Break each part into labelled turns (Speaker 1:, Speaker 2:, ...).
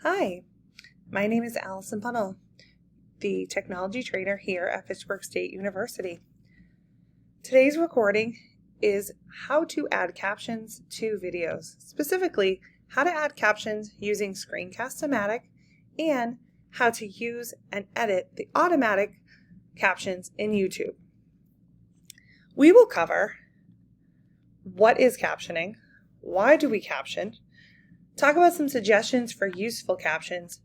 Speaker 1: Hi, my name is Allison Bunnell, the technology trainer here at Fitchburg State University. Today's recording is how to add captions to videos, specifically how to add captions using Screencast-o-matic and how to use and edit the automatic captions in YouTube. We will cover what is captioning, why do we caption, talk about some suggestions for useful captions,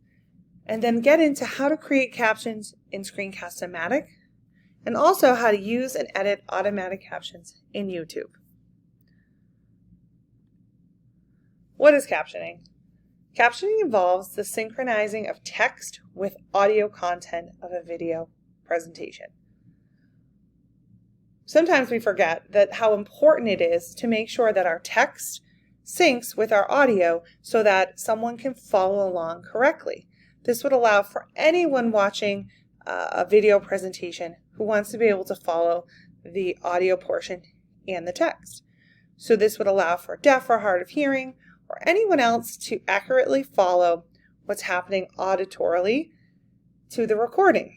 Speaker 1: and then get into how to create captions in Screencast-o-matic, and also how to use and edit automatic captions in YouTube. What is captioning? Captioning involves the synchronizing of text with audio content of a video presentation. Sometimes we forget that how important it is to make sure that our text syncs with our audio so that someone can follow along correctly. This would allow for anyone watching a video presentation who wants to be able to follow the audio portion and the text. So this would allow for deaf or hard of hearing or anyone else to accurately follow what's happening auditorily to the recording.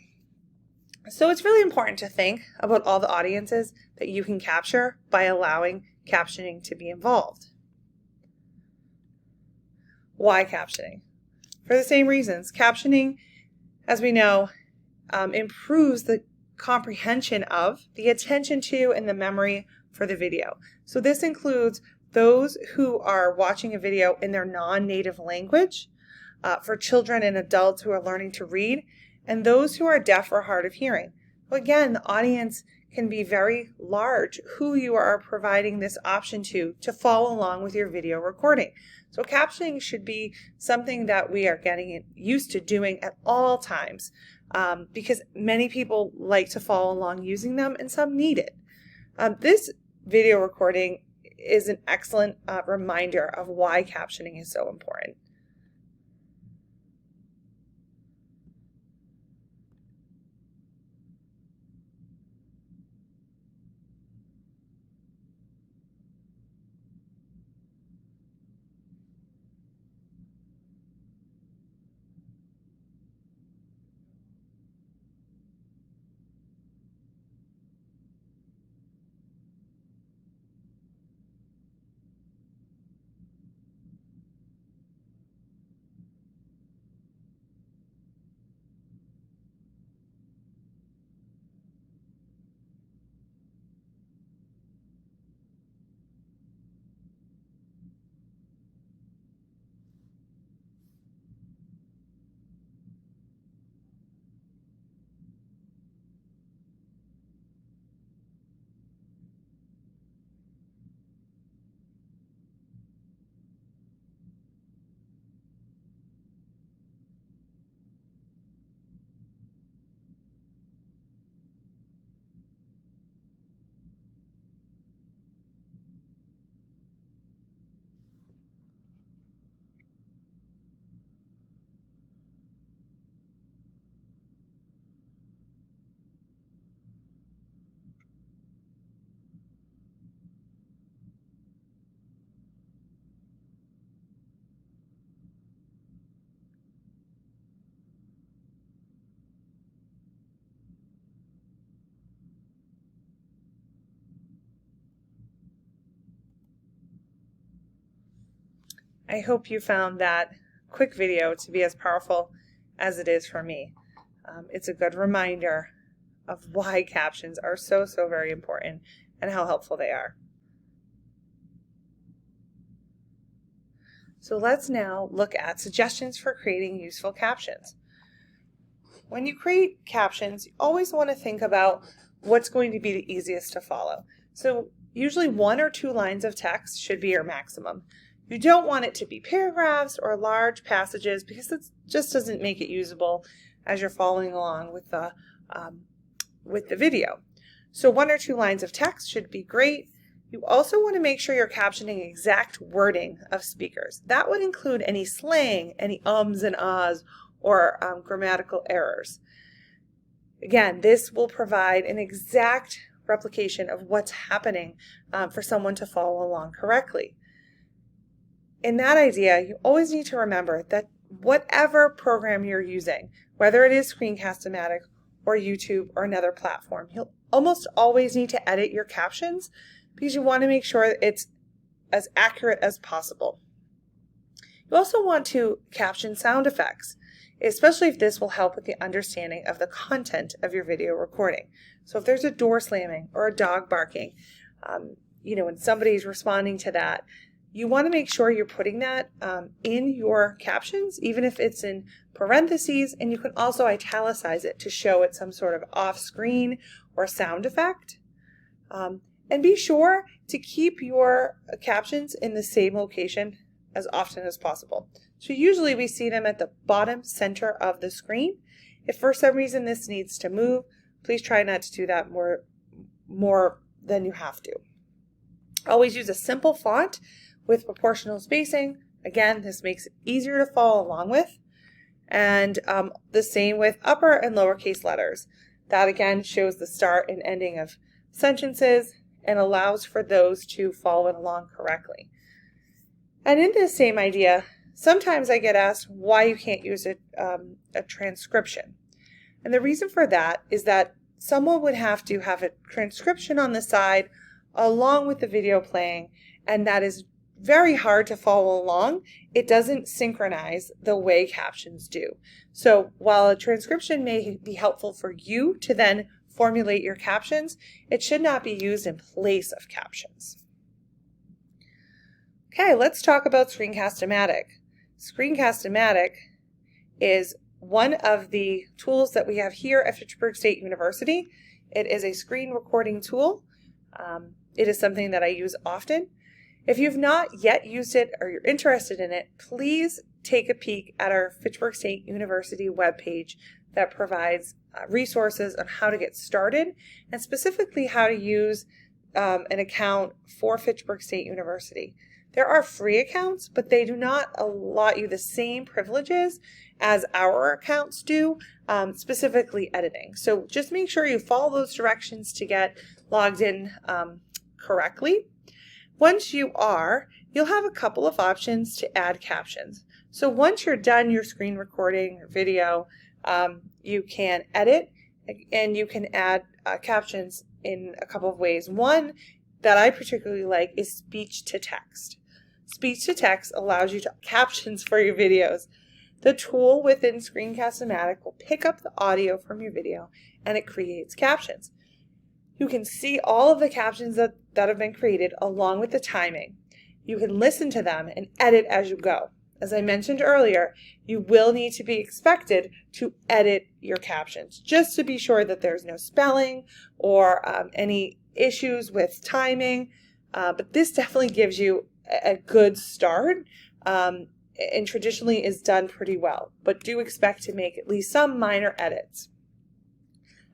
Speaker 1: So it's really important to think about all the audiences that you can capture by allowing captioning to be involved. Why captioning? For the same reasons. Captioning, as we know, improves the comprehension of, the attention to, and the memory for the video. So this includes those who are watching a video in their non-native language, for children and adults who are learning to read, and those who are deaf or hard of hearing. Again, the audience can be very large who you are providing this option to follow along with your video recording. So captioning should be something that we are getting used to doing at all times because many people like to follow along using them and some need it. This video recording is an excellent reminder of why captioning is so important. I hope you found that quick video to be as powerful as it is for me. It's a good reminder of why captions are so very important and how helpful they are. So let's now look at suggestions for creating useful captions. When you create captions, you always want to think about what's going to be the easiest to follow. So usually 1 or 2 lines of text should be your maximum. You don't want it to be paragraphs or large passages because it just doesn't make it usable as you're following along with the video. So 1 or 2 lines of text should be great. You also want to make sure you're captioning exact wording of speakers. That would include any slang, any ums and ahs, or grammatical errors. Again, this will provide an exact replication of what's happening for someone to follow along correctly. In that idea, you always need to remember that whatever program you're using, whether it is Screencast-o-matic or YouTube or another platform, you'll almost always need to edit your captions because you want to make sure it's as accurate as possible. You also want to caption sound effects, especially if this will help with the understanding of the content of your video recording. So if there's a door slamming or a dog barking, and somebody's responding to that, you want to make sure you're putting that in your captions, even if it's in parentheses, and you can also italicize it to show it some sort of off-screen or sound effect. And be sure to keep your captions in the same location as often as possible. So usually we see them at the bottom center of the screen. If for some reason this needs to move, please try not to do that more than you have to. Always use a simple font with proportional spacing. Again, this makes it easier to follow along with. And the same with upper and lowercase letters. That again shows the start and ending of sentences and allows for those to follow along correctly. And in this same idea, sometimes I get asked why you can't use a transcription. And the reason for that is that someone would have to have a transcription on the side along with the video playing, and that is very hard to follow along. It doesn't synchronize the way captions do. So while a transcription may be helpful for you to then formulate your captions, it should not be used in place of captions. Okay, let's talk about Screencast-o-matic. Screencast-o-matic is one of the tools that we have here at Fitchburg State University. It is a screen recording tool. It is something that I use often. If you've not yet used it or you're interested in it, please take a peek at our Fitchburg State University webpage that provides resources on how to get started and specifically how to use an account for Fitchburg State University. There are free accounts, but they do not allot you the same privileges as our accounts do, specifically editing. So just make sure you follow those directions to get logged in correctly. Once you are, you'll have a couple of options to add captions. So once you're done your screen recording or video, you can edit and you can add captions in a couple of ways. One that I particularly like is speech to text. Speech to text allows you to captions for your videos. The tool within Screencast-o-matic will pick up the audio from your video and it creates captions. You can see all of the captions that have been created along with the timing. You can listen to them and edit as you go. As I mentioned earlier, you will need to be expected to edit your captions just to be sure that there's no spelling or any issues with timing. But this definitely gives you a good start and traditionally is done pretty well. But do expect to make at least some minor edits.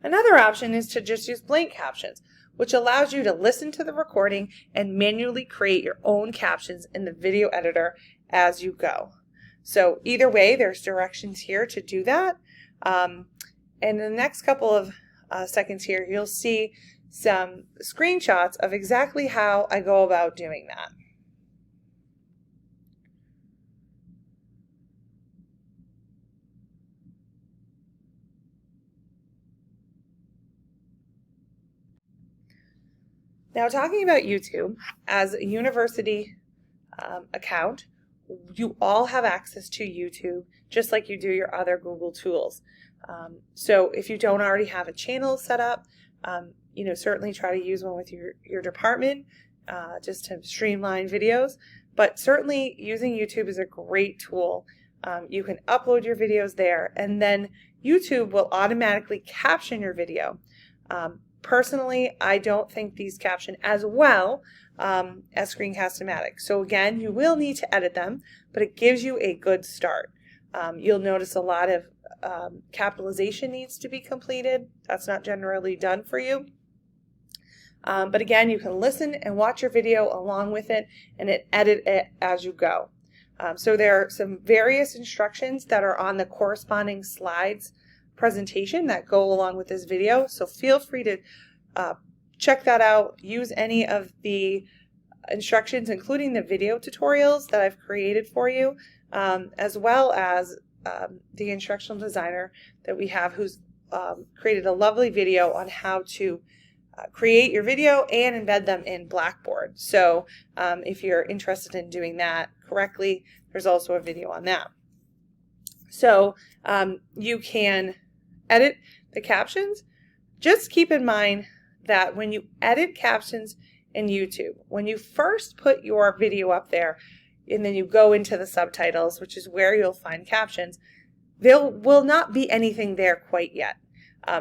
Speaker 1: Another option is to just use blank captions, which allows you to listen to the recording and manually create your own captions in the video editor as you go. So either way, there's directions here to do that. And in the next couple of seconds here, you'll see some screenshots of exactly how I go about doing that. Now, talking about YouTube, as a university account, you all have access to YouTube just like you do your other Google tools. So if you don't already have a channel set up, certainly try to use one with your department just to streamline videos. But certainly using YouTube is a great tool. You can upload your videos there, and then YouTube will automatically caption your video. Personally, I don't think these caption as well as Screencast-o-matic. So again, you will need to edit them, but it gives you a good start. You'll notice a lot of capitalization needs to be completed. That's not generally done for you. But again, you can listen and watch your video along with it and edit it as you go. So there are some various instructions that are on the corresponding slides presentation that go along with this video. So feel free to check that out. Use any of the instructions, including the video tutorials that I've created for you. as well as the instructional designer that we have who's created a lovely video on how to create your video and embed them in Blackboard. So if you're interested in doing that correctly, there's also a video on that. So you can edit the captions. Just keep in mind that when you edit captions in YouTube, when you first put your video up there and then you go into the subtitles, which is where you'll find captions, there will not be anything there quite yet.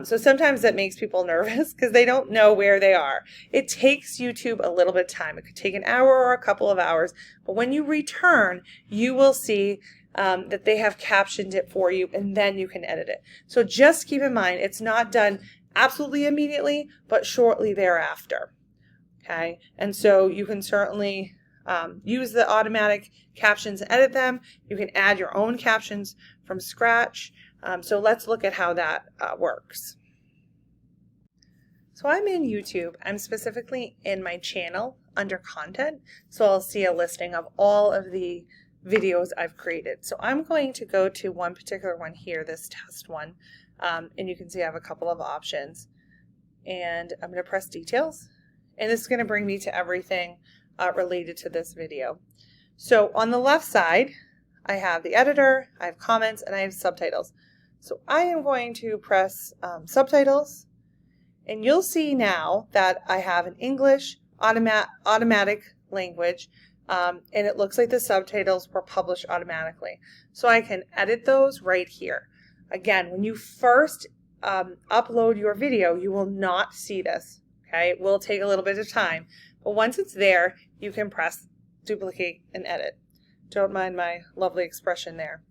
Speaker 1: So sometimes that makes people nervous because they don't know where they are. It takes YouTube a little bit of time. It could take an hour or a couple of hours, but when you return, you will see that they have captioned it for you, and then you can edit it. So just keep in mind, it's not done absolutely immediately, but shortly thereafter. Okay, and so you can certainly use the automatic captions and edit them. You can add your own captions from scratch. So let's look at how that works. So I'm in YouTube. I'm specifically in my channel under content. So I'll see a listing of all of the videos I've created. So I'm going to go to one particular one here, this test one. And you can see I have a couple of options. And I'm going to press details. And this is going to bring me to everything related to this video. So on the left side, I have the editor, I have comments, and I have subtitles. So I am going to press subtitles, and you'll see now that I have an English automatic language, and it looks like the subtitles were published automatically. So I can edit those right here. Again, when you first upload your video, you will not see this. Okay, it will take a little bit of time, but once it's there, you can press duplicate and edit. Don't mind my lovely expression there.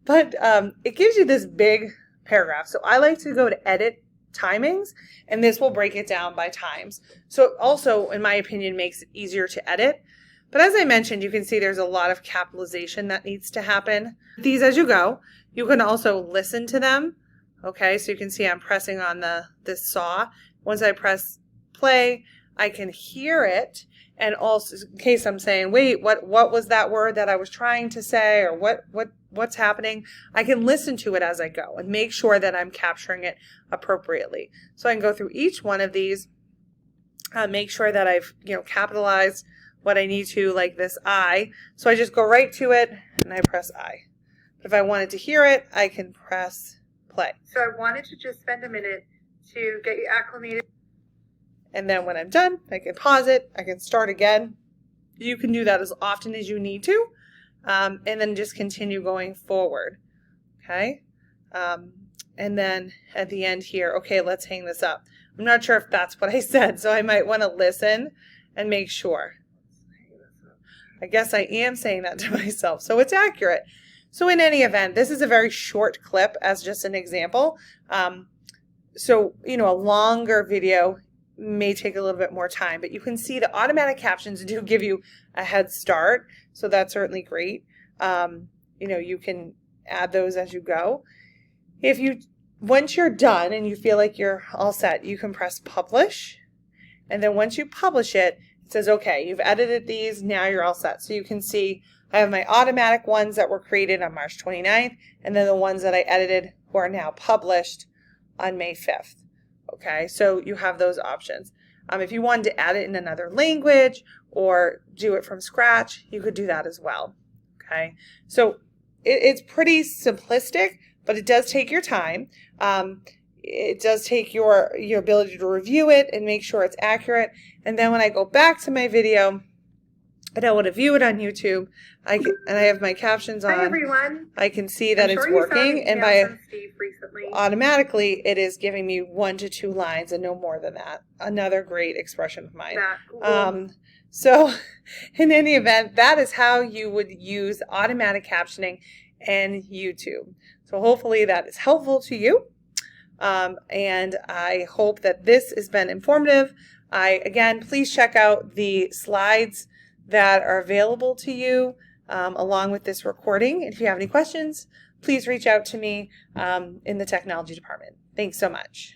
Speaker 1: But it gives you this big paragraph. So I like to go to edit timings, and this will break it down by times. So it also, in my opinion, makes it easier to edit. But as I mentioned, you can see there's a lot of capitalization that needs to happen. These as you go. You can also listen to them. Okay, so you can see I'm pressing on this saw. Once I press play, I can hear it. And also, in case I'm saying, wait, what was that word that I was trying to say, or what's happening, I can listen to it as I go and make sure that I'm capturing it appropriately. So I can go through each one of these, make sure that I've capitalized what I need to, like this I. So I just go right to it and I press I. But if I wanted to hear it, I can press play. So I wanted to just spend a minute to get you acclimated. And then when I'm done, I can pause it. I can start again. You can do that as often as you need to, and then just continue going forward. Okay. And then at the end here, okay, let's hang this up. I'm not sure if that's what I said, so I might want to listen and make sure. I guess I am saying that to myself, so it's accurate. So in any event, this is a very short clip as just an example. So, a longer video may take a little bit more time, but you can see the automatic captions do give you a head start, so that's certainly great. You can add those as you go. Once you're done and you feel like you're all set, you can press publish, and then once you publish it, it says, okay, you've edited these, now you're all set. So you can see I have my automatic ones that were created on March 29th, and then the ones that I edited who are now published on May 5th. Okay, so you have those options. If you wanted to add it in another language or do it from scratch, you could do that as well. Okay, so it's pretty simplistic, but it does take your time. It does take your ability to review it and make sure it's accurate. And then when I go back to my video and I want to view it on YouTube, I have my captions on. Hi everyone. I can see that it's working, and automatically it is giving me 1 to 2 lines and no more than that. Another great expression of mine. Cool. So in any event, that is how you would use automatic captioning in YouTube. So hopefully that is helpful to you. And I hope that this has been informative. Again, please check out the slides that are available to you along with this recording. If you have any questions, please reach out to me in the technology department. Thanks so much.